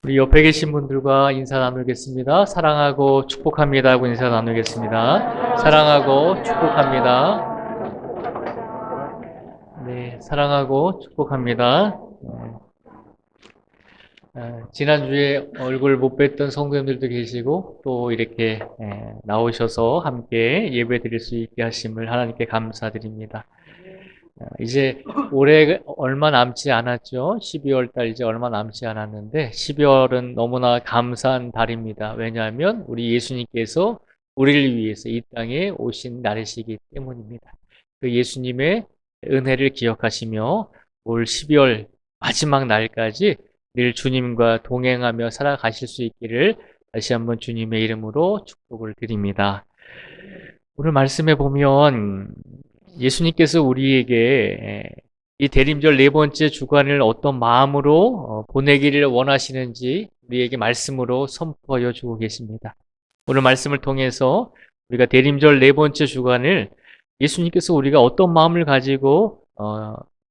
우리 옆에 계신 분들과 인사 나누겠습니다. 사랑하고 축복합니다 하고 인사 나누겠습니다. 사랑하고 축복합니다. 네, 사랑하고 축복합니다. 지난주에 얼굴 못 뵀던 성도님들도 계시고 또 이렇게 나오셔서 함께 예배 드릴 수 있게 하심을 하나님께 감사드립니다. 이제 올해 얼마 남지 않았죠. 12월 달 이제 얼마 남지 않았는데 12월은 너무나 감사한 달입니다. 왜냐하면 우리 예수님께서 우리를 위해서 이 땅에 오신 날이시기 때문입니다. 그 예수님의 은혜를 기억하시며 올 12월 마지막 날까지 늘 주님과 동행하며 살아가실 수 있기를 다시 한번 주님의 이름으로 축복을 드립니다. 오늘 말씀해 보면 예수님께서 우리에게 이 대림절 네 번째 주간을 어떤 마음으로 보내기를 원하시는지 우리에게 말씀으로 선포하여 주고 계십니다. 오늘 말씀을 통해서 우리가 대림절 네 번째 주간을 예수님께서 우리가 어떤 마음을 가지고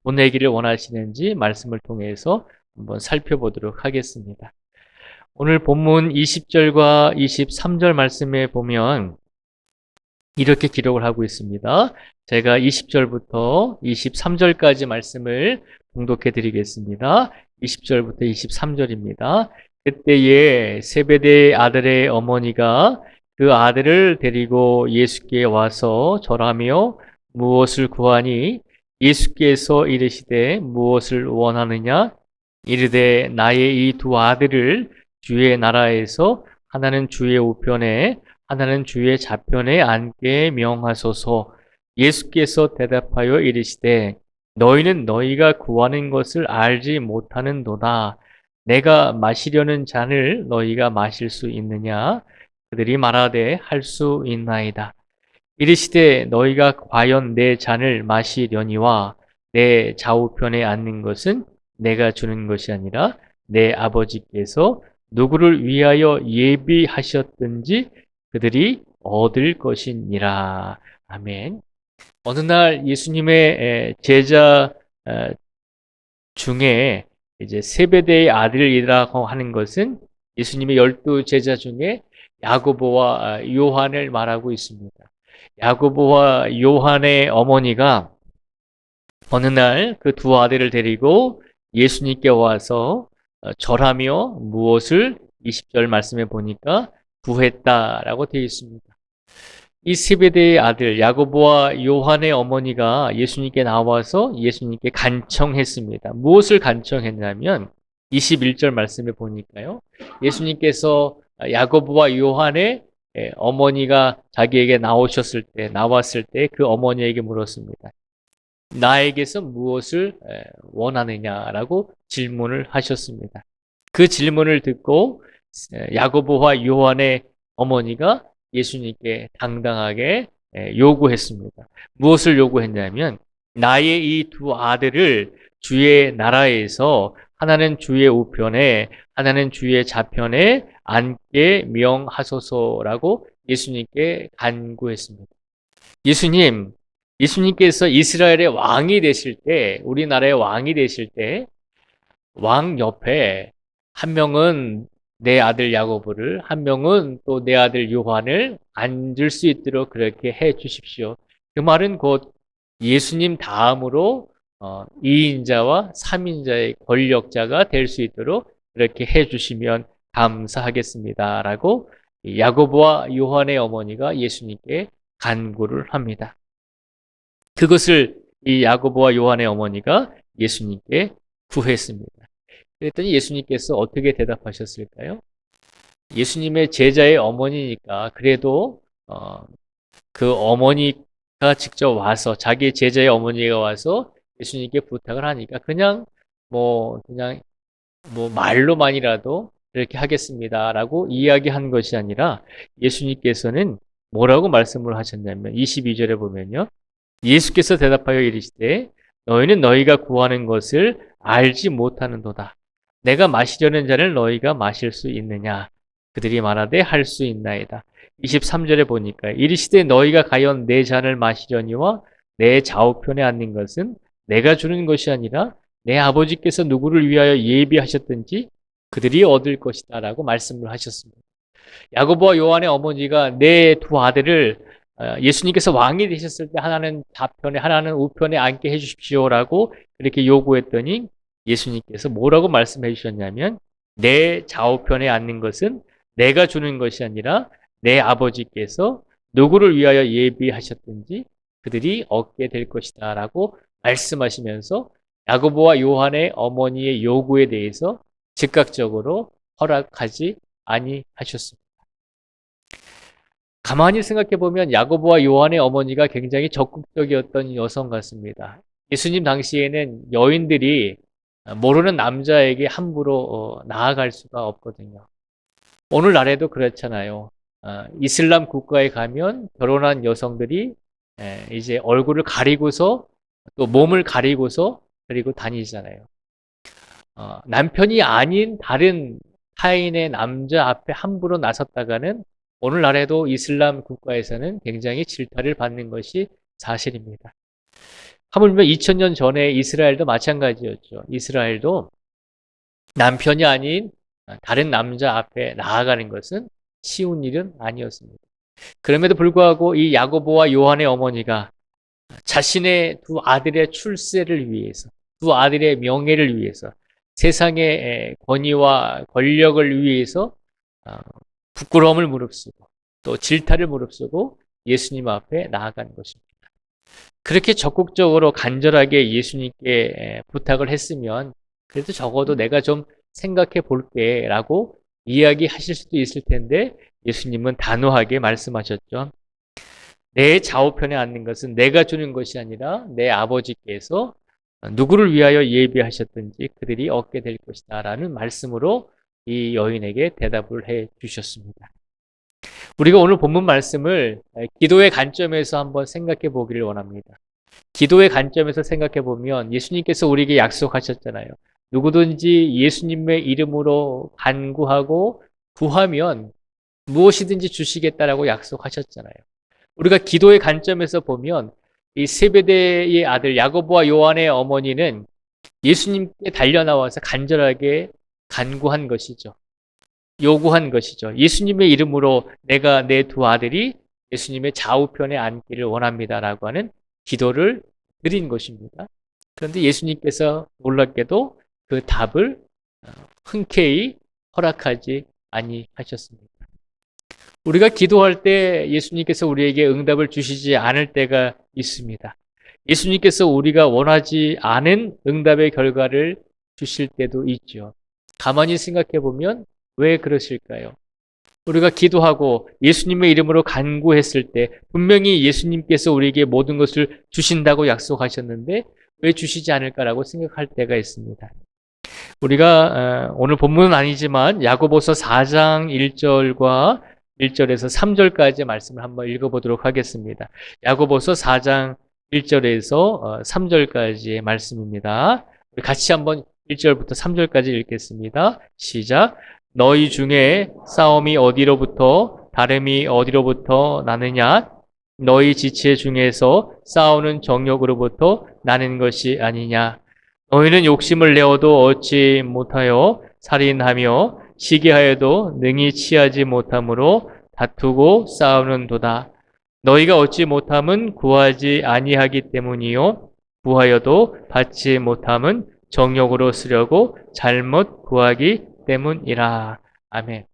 보내기를 원하시는지 말씀을 통해서 한번 살펴보도록 하겠습니다. 오늘 본문 20절과 23절 말씀에 보면 이렇게 기록을 하고 있습니다. 제가 20절부터 23절까지 말씀을 봉독해 드리겠습니다. 20절부터 23절입니다. 그때에 세베대의 아들의 어머니가 그 아들을 데리고 예수께 와서 절하며 무엇을 구하니 예수께서 이르시되 무엇을 원하느냐 이르되 나의 이 두 아들을 주의 나라에서 하나는 주의 우편에 하나는 주의 좌편에 앉게 명하소서. 예수께서 대답하여 이르시되 너희는 너희가 구하는 것을 알지 못하는도다. 내가 마시려는 잔을 너희가 마실 수 있느냐? 그들이 말하되 할 수 있나이다. 이르시되 너희가 과연 내 잔을 마시려니와 내 좌우편에 앉는 것은 내가 주는 것이 아니라 내 아버지께서 누구를 위하여 예비하셨든지 그들이 얻을 것이니라. 아멘. 어느 날 예수님의 제자 중에 이제 세베대의 아들이라고 하는 것은 예수님의 12제자 중에 야고보와 요한을 말하고 있습니다. 야고보와 요한의 어머니가 어느 날 그 두 아들을 데리고 예수님께 와서 절하며 무엇을 20절 말씀에 보니까 구했다라고 되어 있습니다. 이 세베대의 아들 야고보와 요한의 어머니가 예수님께 나와서 예수님께 간청했습니다. 무엇을 간청했냐면 21절 말씀에 보니까요. 예수님께서 야고보와 요한의 어머니가 자기에게 나왔을 때 그 어머니에게 물었습니다. 나에게서 무엇을 원하느냐라고 질문을 하셨습니다. 그 질문을 듣고 야고보와 요한의 어머니가 예수님께 당당하게 요구했습니다. 무엇을 요구했냐면 나의 이 두 아들을 주의 나라에서 하나는 주의 우편에 하나는 주의 좌편에 앉게 명하소서라고 예수님께 간구했습니다. 예수님께서 이스라엘의 왕이 되실 때, 우리나라의 왕이 되실 때 왕 옆에 한 명은 내 아들 야고보를, 한 명은 또 내 아들 요한을 앉을 수 있도록 그렇게 해 주십시오. 그 말은 곧 예수님 다음으로 2인자와 3인자의 권력자가 될 수 있도록 그렇게 해 주시면 감사하겠습니다. 라고 야고보와 요한의 어머니가 예수님께 간구를 합니다. 그것을 이 야고보와 요한의 어머니가 예수님께 구했습니다. 그랬더니 예수님께서 어떻게 대답하셨을까요? 예수님의 제자의 어머니니까 그래도 그 어머니가 직접 와서 자기 제자의 어머니가 와서 예수님께 부탁을 하니까 그냥 말로만이라도 그렇게 하겠습니다라고 이야기한 것이 아니라 예수님께서는 뭐라고 말씀을 하셨냐면 22절에 보면요. 예수께서 대답하여 이르시되 너희는 너희가 구하는 것을 알지 못하는도다. 내가 마시려는 잔을 너희가 마실 수 있느냐? 그들이 말하되 할 수 있나이다. 23절에 보니까 이르시되 너희가 과연 내 잔을 마시려니와 내 좌우편에 앉는 것은 내가 주는 것이 아니라 내 아버지께서 누구를 위하여 예비하셨든지 그들이 얻을 것이다라고 말씀을 하셨습니다. 야고보와 요한의 어머니가 내 두 아들을 예수님께서 왕이 되셨을 때 하나는 좌편에 하나는 우편에 앉게 해주십시오라고 그렇게 요구했더니 예수님께서 뭐라고 말씀해 주셨냐면 내 좌우편에 앉는 것은 내가 주는 것이 아니라 내 아버지께서 누구를 위하여 예비하셨든지 그들이 얻게 될 것이다 라고 말씀하시면서 야고보와 요한의 어머니의 요구에 대해서 즉각적으로 허락하지 아니하셨습니다. 가만히 생각해 보면 야고보와 요한의 어머니가 굉장히 적극적이었던 여성 같습니다. 예수님 당시에는 여인들이 모르는 남자에게 함부로 나아갈 수가 없거든요. 오늘날에도 그렇잖아요. 이슬람 국가에 가면 결혼한 여성들이 이제 얼굴을 가리고서 또 몸을 가리고서 그리고 다니잖아요. 남편이 아닌 다른 타인의 남자 앞에 함부로 나섰다가는 오늘날에도 이슬람 국가에서는 굉장히 질타를 받는 것이 사실입니다. 하물며 2000년 전에 이스라엘도 마찬가지였죠. 이스라엘도 남편이 아닌 다른 남자 앞에 나아가는 것은 쉬운 일은 아니었습니다. 그럼에도 불구하고 이 야고보와 요한의 어머니가 자신의 두 아들의 출세를 위해서, 두 아들의 명예를 위해서, 세상의 권위와 권력을 위해서 부끄러움을 무릅쓰고 또 질타를 무릅쓰고 예수님 앞에 나아간 것입니다. 그렇게 적극적으로 간절하게 예수님께 부탁을 했으면 그래도 적어도 내가 좀 생각해 볼게 라고 이야기하실 수도 있을 텐데 예수님은 단호하게 말씀하셨죠. 내 좌우편에 앉는 것은 내가 주는 것이 아니라 내 아버지께서 누구를 위하여 예비하셨든지 그들이 얻게 될 것이다 라는 말씀으로 이 여인에게 대답을 해 주셨습니다. 우리가 오늘 본문 말씀을 기도의 관점에서 한번 생각해 보기를 원합니다. 기도의 관점에서 생각해 보면 예수님께서 우리에게 약속하셨잖아요. 누구든지 예수님의 이름으로 간구하고 구하면 무엇이든지 주시겠다라고 약속하셨잖아요. 우리가 기도의 관점에서 보면 이 세베대의 아들 야고보와 요한의 어머니는 예수님께 달려나와서 간절하게 간구한 것이죠. 요구한 것이죠. 예수님의 이름으로 내가 내 두 아들이 예수님의 좌우편에 앉기를 원합니다라고 하는 기도를 드린 것입니다. 그런데 예수님께서 놀랍게도 그 답을 흔쾌히 허락하지 아니하셨습니다. 우리가 기도할 때 예수님께서 우리에게 응답을 주시지 않을 때가 있습니다. 예수님께서 우리가 원하지 않은 응답의 결과를 주실 때도 있죠. 가만히 생각해 보면 왜 그러실까요? 우리가 기도하고 예수님의 이름으로 간구했을 때 분명히 예수님께서 우리에게 모든 것을 주신다고 약속하셨는데 왜 주시지 않을까라고 생각할 때가 있습니다. 우리가 오늘 본문은 아니지만 야고보서 4장 1절과 1절에서 3절까지 말씀을 한번 읽어보도록 하겠습니다. 야고보서 4장 1절에서 3절까지의 말씀입니다. 우리 같이 한번 1절부터 3절까지 읽겠습니다. 시작. 너희 중에 싸움이 어디로부터 다름이 어디로부터 나느냐? 너희 지체 중에서 싸우는 정욕으로부터 나는 것이 아니냐? 너희는 욕심을 내어도 얻지 못하여 살인하며 시기하여도 능히 취하지 못함으로 다투고 싸우는도다. 너희가 얻지 못함은 구하지 아니하기 때문이요 구하여도 받지 못함은 정욕으로 쓰려고 잘못 구하기 때문이라. 아멘.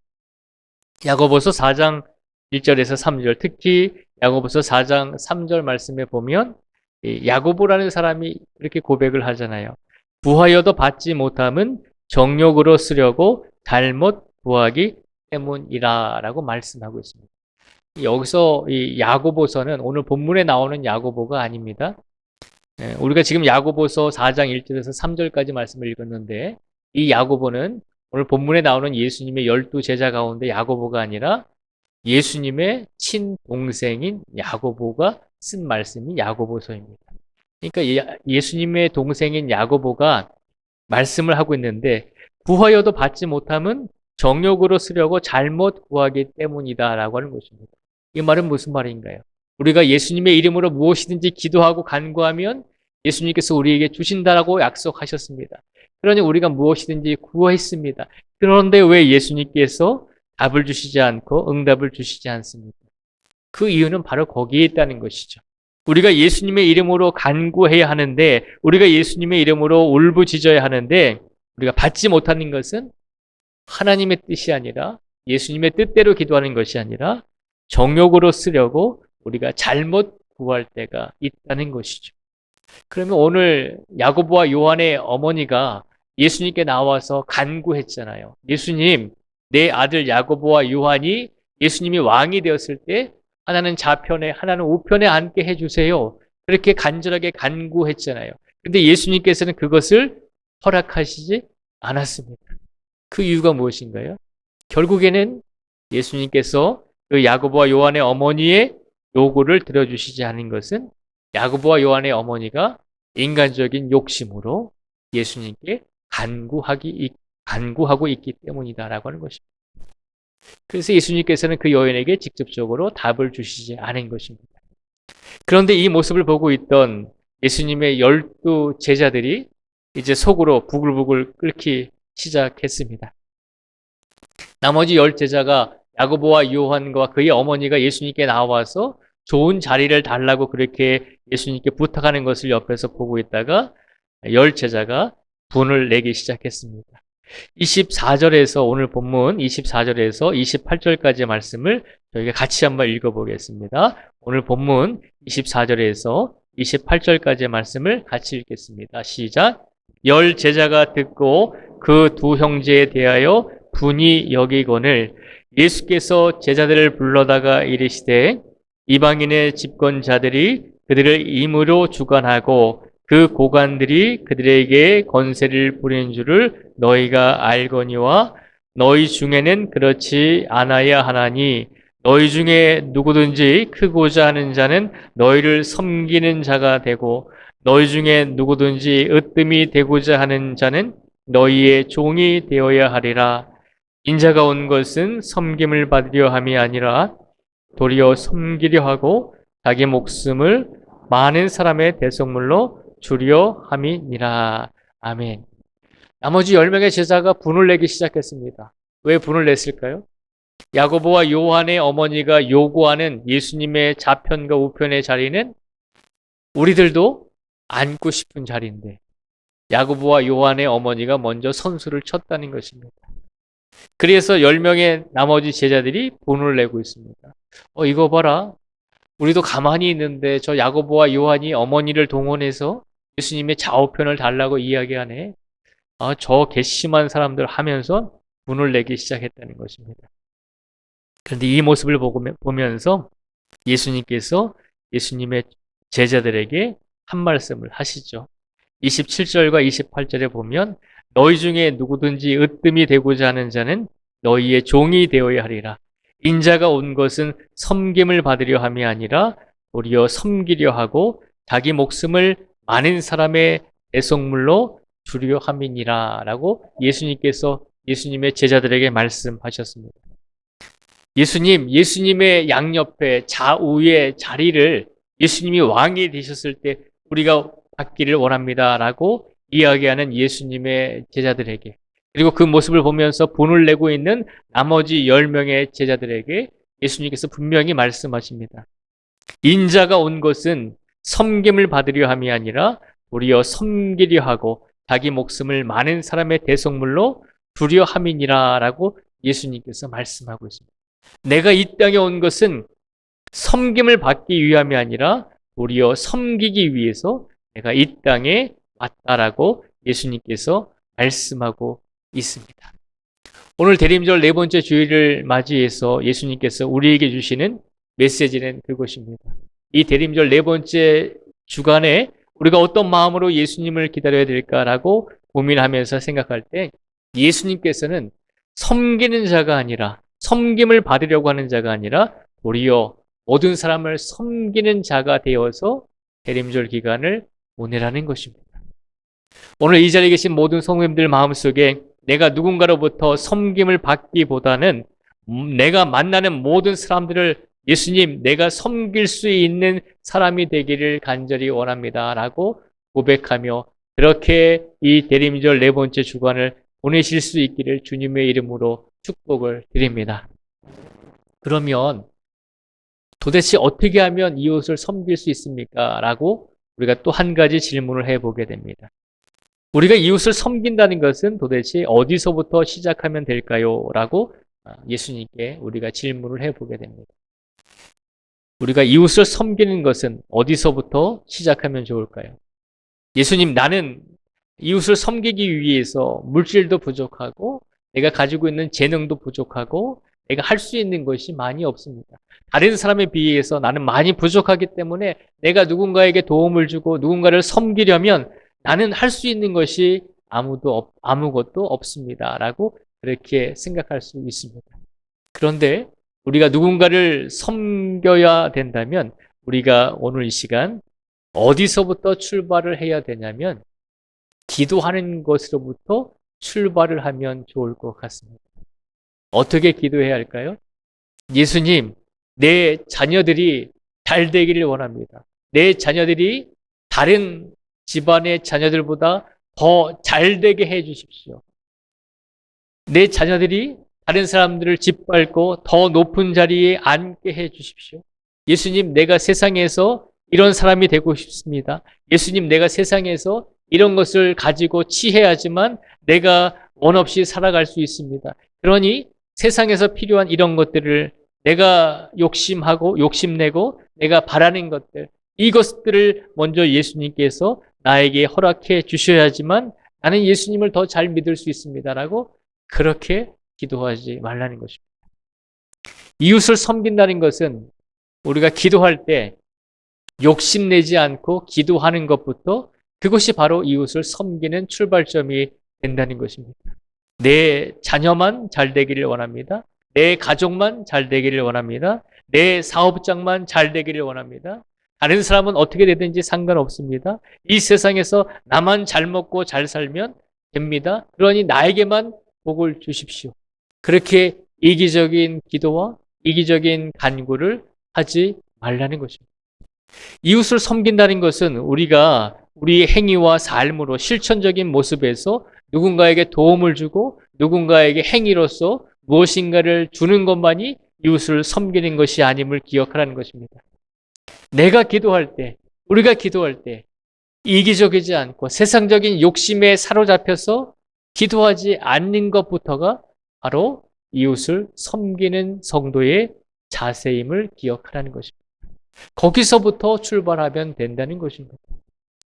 야고보서 4장 1절에서 3절, 특히 야고보서 4장 3절 말씀에 보면 야고보라는 사람이 이렇게 고백을 하잖아요. 구하여도 받지 못함은 정욕으로 쓰려고 잘못 구하기 때문이라 라고 말씀하고 있습니다. 여기서 이 야고보서는 오늘 본문에 나오는 야고보가 아닙니다. 우리가 지금 야고보서 4장 1절에서 3절까지 말씀을 읽었는데 이 야고보는 오늘 본문에 나오는 예수님의 12제자 가운데 야고보가 아니라 예수님의 친동생인 야고보가 쓴 말씀이 야고보서입니다. 그러니까 예수님의 동생인 야고보가 말씀을 하고 있는데 구하여도 받지 못함은 정욕으로 쓰려고 잘못 구하기 때문이다라고 하는 것입니다. 이 말은 무슨 말인가요? 우리가 예수님의 이름으로 무엇이든지 기도하고 간구하면 예수님께서 우리에게 주신다라고 약속하셨습니다. 그러니 우리가 무엇이든지 구했습니다. 그런데 왜 예수님께서 답을 주시지 않고 응답을 주시지 않습니까? 그 이유는 바로 거기에 있다는 것이죠. 우리가 예수님의 이름으로 간구해야 하는데, 우리가 예수님의 이름으로 울부짖어야 하는데, 우리가 받지 못하는 것은 하나님의 뜻이 아니라 예수님의 뜻대로 기도하는 것이 아니라 정욕으로 쓰려고 우리가 잘못 구할 때가 있다는 것이죠. 그러면 오늘 야고보와 요한의 어머니가 예수님께 나와서 간구했잖아요. 예수님, 내 아들 야고보와 요한이 예수님이 왕이 되었을 때 하나는 좌편에 하나는 우편에 앉게 해주세요. 그렇게 간절하게 간구했잖아요. 근데 예수님께서는 그것을 허락하시지 않았습니다. 그 이유가 무엇인가요? 결국에는 예수님께서 그 야고보와 요한의 어머니의 요구를 들어주시지 않은 것은 야고보와 요한의 어머니가 인간적인 욕심으로 예수님께 간구하고 있기 때문이다라고 하는 것입니다. 그래서 예수님께서는 그 여인에게 직접적으로 답을 주시지 않은 것입니다. 그런데 이 모습을 보고 있던 예수님의 12 제자들이 이제 속으로 부글부글 끓기 시작했습니다. 나머지 10 제자가 야고보와 요한과 그의 어머니가 예수님께 나와서 좋은 자리를 달라고 그렇게 예수님께 부탁하는 것을 옆에서 보고 있다가 10 제자가 분을 내기 시작했습니다. 24절에서 오늘 본문 24절에서 28절까지의 말씀을 저희가 같이 한번 읽어보겠습니다. 오늘 본문 24절에서 28절까지의 말씀을 같이 읽겠습니다. 시작. 10 제자가 듣고 그 두 형제에 대하여 분이 여기거늘 예수께서 제자들을 불러다가 이르시되 이방인의 집권자들이 그들을 임으로 주관하고 그 고관들이 그들에게 권세를 부리는 줄을 너희가 알거니와 너희 중에는 그렇지 않아야 하나니 너희 중에 누구든지 크고자 하는 자는 너희를 섬기는 자가 되고 너희 중에 누구든지 으뜸이 되고자 하는 자는 너희의 종이 되어야 하리라. 인자가 온 것은 섬김을 받으려 함이 아니라 도리어 섬기려 하고 자기 목숨을 많은 사람의 대속물로 주려 함이니라. 아멘. 나머지 10명의 제자가 분을 내기 시작했습니다. 왜 분을 냈을까요? 야고보와 요한의 어머니가 요구하는 예수님의 좌편과 우편의 자리는 우리들도 앉고 싶은 자리인데 야고보와 요한의 어머니가 먼저 선수를 쳤다는 것입니다. 그래서 10명의 나머지 제자들이 분을 내고 있습니다. 이거 봐라. 우리도 가만히 있는데 저 야고보와 요한이 어머니를 동원해서 예수님의 좌우편을 달라고 이야기하네. 저 괘씸한 사람들 하면서 분을 내기 시작했다는 것입니다. 그런데 이 모습을 보면서 예수님께서 예수님의 제자들에게 한 말씀을 하시죠. 27절과 28절에 보면 너희 중에 누구든지 으뜸이 되고자 하는 자는 너희의 종이 되어야 하리라. 인자가 온 것은 섬김을 받으려 함이 아니라 도리어 섬기려 하고 자기 목숨을 많은 사람의 대속물로 주려 함이니라 라고 예수님께서 예수님의 제자들에게 말씀하셨습니다. 예수님의 양옆에 좌우의 자리를 예수님이 왕이 되셨을 때 우리가 받기를 원합니다 라고 이야기하는 예수님의 제자들에게 그리고 그 모습을 보면서 분을 내고 있는 나머지 10명의 제자들에게 예수님께서 분명히 말씀하십니다. 인자가 온 것은 섬김을 받으려 함이 아니라 도리어 섬기려 하고 자기 목숨을 많은 사람의 대속물로 두려 함이니라 라고 예수님께서 말씀하고 있습니다. 내가 이 땅에 온 것은 섬김을 받기 위함이 아니라 도리어 섬기기 위해서 내가 이 땅에 왔다라고 예수님께서 말씀하고 있습니다. 오늘 대림절 네 번째 주일을 맞이해서 예수님께서 우리에게 주시는 메시지는 그것입니다. 이 대림절 네 번째 주간에 우리가 어떤 마음으로 예수님을 기다려야 될까라고 고민하면서 생각할 때 예수님께서는 섬기는 자가 아니라 섬김을 받으려고 하는 자가 아니라 도리어 모든 사람을 섬기는 자가 되어서 대림절 기간을 보내라는 것입니다. 오늘 이 자리에 계신 모든 성도님들 마음속에 내가 누군가로부터 섬김을 받기보다는 내가 만나는 모든 사람들을 예수님, 내가 섬길 수 있는 사람이 되기를 간절히 원합니다 라고 고백하며 그렇게 이 대림절 네 번째 주간을 보내실 수 있기를 주님의 이름으로 축복을 드립니다. 그러면 도대체 어떻게 하면 이웃을 섬길 수 있습니까? 라고 우리가 또 한 가지 질문을 해보게 됩니다. 우리가 이웃을 섬긴다는 것은 도대체 어디서부터 시작하면 될까요? 라고 예수님께 우리가 질문을 해보게 됩니다. 우리가 이웃을 섬기는 것은 어디서부터 시작하면 좋을까요? 예수님, 나는 이웃을 섬기기 위해서 물질도 부족하고 내가 가지고 있는 재능도 부족하고 내가 할 수 있는 것이 많이 없습니다. 다른 사람에 비해서 나는 많이 부족하기 때문에 내가 누군가에게 도움을 주고 누군가를 섬기려면 나는 할 수 있는 것이 아무것도 없습니다. 라고 그렇게 생각할 수 있습니다. 그런데 우리가 누군가를 섬겨야 된다면 우리가 오늘 이 시간 어디서부터 출발을 해야 되냐면 기도하는 것으로부터 출발을 하면 좋을 것 같습니다. 어떻게 기도해야 할까요? 예수님, 내 자녀들이 잘 되기를 원합니다. 내 자녀들이 다른 집안의 자녀들보다 더 잘 되게 해 주십시오. 내 자녀들이 다른 사람들을 짓밟고 더 높은 자리에 앉게 해 주십시오. 예수님, 내가 세상에서 이런 사람이 되고 싶습니다. 예수님, 내가 세상에서 이런 것을 가지고 취해야지만 내가 원 없이 살아갈 수 있습니다. 그러니 세상에서 필요한 이런 것들을 내가 욕심하고 욕심내고 내가 바라는 것들, 이것들을 먼저 예수님께서 나에게 허락해 주셔야지만 나는 예수님을 더 잘 믿을 수 있습니다라고 그렇게 기도하지 말라는 것입니다. 이웃을 섬긴다는 것은 우리가 기도할 때 욕심내지 않고 기도하는 것부터 그것이 바로 이웃을 섬기는 출발점이 된다는 것입니다. 내 자녀만 잘 되기를 원합니다. 내 가족만 잘 되기를 원합니다. 내 사업장만 잘 되기를 원합니다. 다른 사람은 어떻게 되든지 상관없습니다. 이 세상에서 나만 잘 먹고 잘 살면 됩니다. 그러니 나에게만 복을 주십시오. 그렇게 이기적인 기도와 이기적인 간구를 하지 말라는 것입니다. 이웃을 섬긴다는 것은 우리가 우리의 행위와 삶으로 실천적인 모습에서 누군가에게 도움을 주고 누군가에게 행위로서 무엇인가를 주는 것만이 이웃을 섬기는 것이 아님을 기억하라는 것입니다. 내가 기도할 때, 우리가 기도할 때 이기적이지 않고 세상적인 욕심에 사로잡혀서 기도하지 않는 것부터가 바로 이웃을 섬기는 성도의 자세임을 기억하라는 것입니다. 거기서부터 출발하면 된다는 것입니다.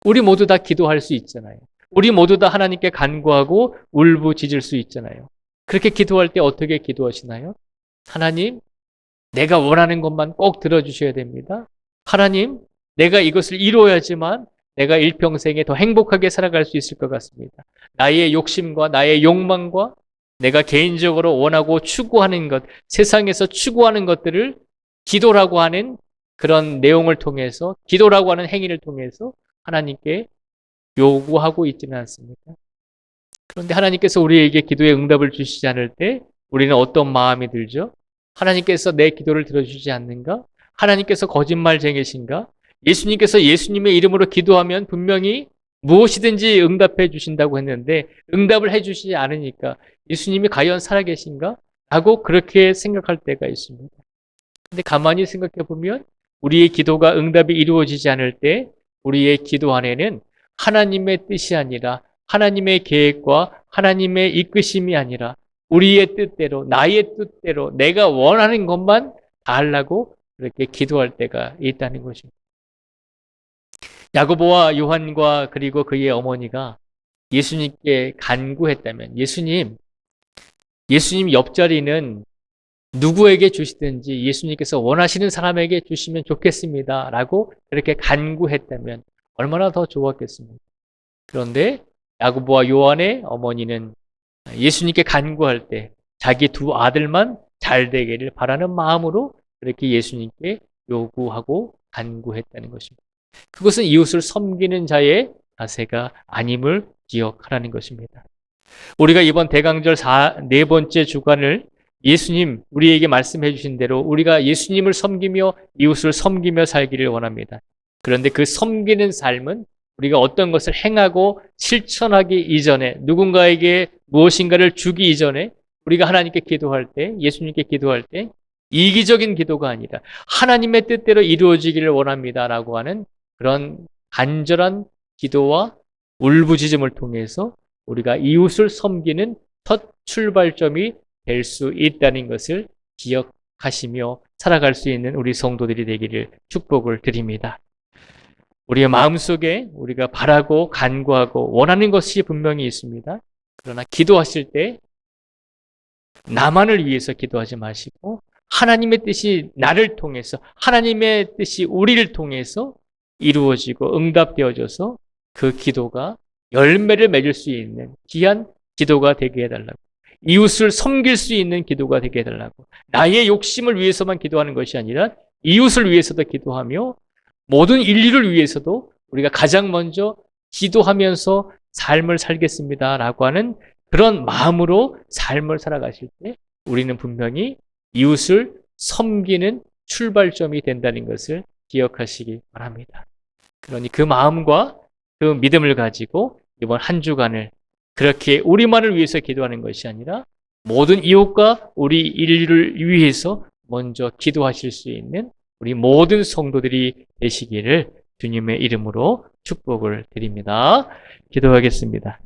우리 모두 다 기도할 수 있잖아요. 우리 모두 다 하나님께 간구하고 울부짖을 수 있잖아요. 그렇게 기도할 때 어떻게 기도하시나요? 하나님, 내가 원하는 것만 꼭 들어주셔야 됩니다. 하나님, 내가 이것을 이루어야지만 내가 일평생에 더 행복하게 살아갈 수 있을 것 같습니다. 나의 욕심과 나의 욕망과 내가 개인적으로 원하고 추구하는 것, 세상에서 추구하는 것들을 기도라고 하는 그런 내용을 통해서, 기도라고 하는 행위를 통해서 하나님께 요구하고 있지는 않습니까? 그런데 하나님께서 우리에게 기도의 응답을 주시지 않을 때 우리는 어떤 마음이 들죠? 하나님께서 내 기도를 들어주지 않는가? 하나님께서 거짓말쟁이신가? 예수님께서 예수님의 이름으로 기도하면 분명히 무엇이든지 응답해 주신다고 했는데 응답을 해 주시지 않으니까 예수님이 과연 살아계신가? 하고 그렇게 생각할 때가 있습니다. 근데 가만히 생각해 보면 우리의 기도가 응답이 이루어지지 않을 때 우리의 기도 안에는 하나님의 뜻이 아니라 하나님의 계획과 하나님의 이끄심이 아니라 우리의 뜻대로, 나의 뜻대로 내가 원하는 것만 다 하려고 그렇게 기도할 때가 있다는 것입니다. 야고보와 요한과 그리고 그의 어머니가 예수님께 간구했다면 예수님 옆자리는 누구에게 주시든지 예수님께서 원하시는 사람에게 주시면 좋겠습니다. 라고 그렇게 간구했다면 얼마나 더 좋았겠습니까? 그런데 야고보와 요한의 어머니는 예수님께 간구할 때 자기 두 아들만 잘 되기를 바라는 마음으로 그렇게 예수님께 요구하고 간구했다는 것입니다. 그것은 이웃을 섬기는 자의 자세가 아님을 기억하라는 것입니다. 우리가 이번 대강절 네 번째 주간을 예수님 우리에게 말씀해 주신 대로 우리가 예수님을 섬기며 이웃을 섬기며 살기를 원합니다. 그런데 그 섬기는 삶은 우리가 어떤 것을 행하고 실천하기 이전에, 누군가에게 무엇인가를 주기 이전에 우리가 하나님께 기도할 때, 예수님께 기도할 때 이기적인 기도가 아니라 하나님의 뜻대로 이루어지기를 원합니다라고 하는 그런 간절한 기도와 울부짖음을 통해서 우리가 이웃을 섬기는 첫 출발점이 될 수 있다는 것을 기억하시며 살아갈 수 있는 우리 성도들이 되기를 축복을 드립니다. 우리의 마음속에 우리가 바라고 간구하고 원하는 것이 분명히 있습니다. 그러나 기도하실 때 나만을 위해서 기도하지 마시고 하나님의 뜻이 나를 통해서, 하나님의 뜻이 우리를 통해서 이루어지고 응답되어져서 그 기도가 열매를 맺을 수 있는 귀한 기도가 되게 해달라고, 이웃을 섬길 수 있는 기도가 되게 해달라고, 나의 욕심을 위해서만 기도하는 것이 아니라 이웃을 위해서도 기도하며 모든 인류를 위해서도 우리가 가장 먼저 기도하면서 삶을 살겠습니다라고 하는 그런 마음으로 삶을 살아가실 때 우리는 분명히 이웃을 섬기는 출발점이 된다는 것을 기억하시기 바랍니다. 그러니 그 마음과 그 믿음을 가지고 이번 한 주간을 그렇게 우리만을 위해서 기도하는 것이 아니라 모든 이웃과 우리 인류를 위해서 먼저 기도하실 수 있는 우리 모든 성도들이 되시기를 주님의 이름으로 축복을 드립니다. 기도하겠습니다.